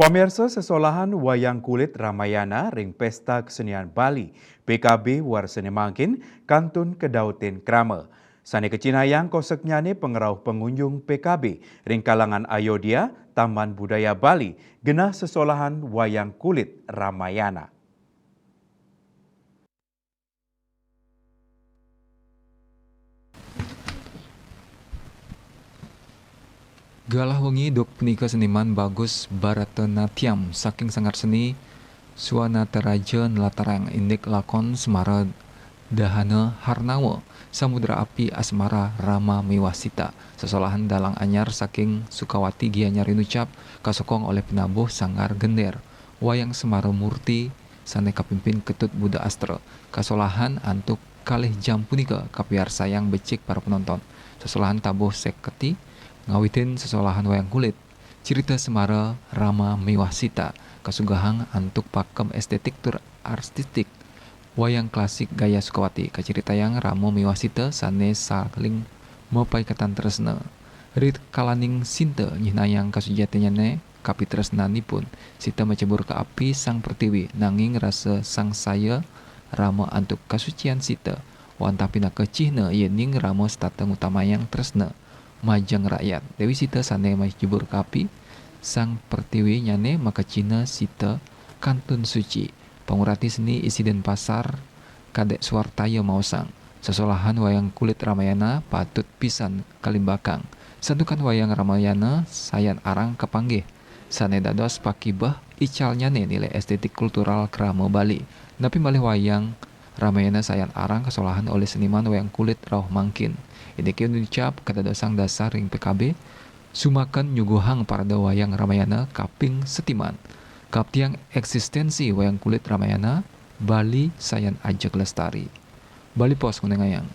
Pamirsa sesolahan wayang kulit Ramayana ring Pesta Kesenian Bali, PKB Warsene Mangkin, Kantun Kedautin Krama. Sane kecinayang kosek nyane pengerau pengunjung PKB ring kalangan Ayodhya, Taman Budaya Bali, genah sesolahan wayang kulit Ramayana. Galah wengi dok punika seniman bagus Bharatanatyam saking sangar seni Swanataraja latarang indik lakon Semara Dahana Harnawa Samudra Api Asmara Rama Mewasita sesolahan dalang anyar saking Sukawati Gianyar Inucap kasokong oleh penabuh Sanggar Gender wayang Semara Murti sane kapimpin Ketut Buddha Astra kasolahan antuk kalih jam punika kapiar sayang becik para penonton sesolahan tabuh seketi ngawitin sesolahan wayang kulit cerita Semara Rama Mewasita kasugahang antuk pakem estetik tur artistik wayang klasik gaya Sukawati kaciritayang Rama Mewasita sanes saling mepaikatan tresna rit kalaning sinte nyinayang kasujatinyane kapitresnanipun sita macebur ke api sang pertiwi nanging rasa sang saya Rama antuk kasucian sita wantapina kecihna yening Rama stateng utamayang tresna majang rakyat Dewi Sita sane majebur kapi sang pertiwi nyane maka Cina Sita kantun suci pangurati seni isi dan pasar kadek suartaya mausang sesolahan wayang kulit Ramayana patut pisan kalimbakang santukan wayang Ramayana sayan arang kepanggih sane dados pakibah ical nyane nilai estetik kultural krama Bali napi malih wayang Ramayana sayan arang kesolahan oleh seniman wayang kulit Rauh Mangkin ini kieu dicap kadadosang dasar ring PKB sumakan nyuguhang parada wayang Ramayana kaping setiman kaptiang eksistensi wayang kulit Ramayana Bali sayan ajeg lestari Bali Pos Kunengayang.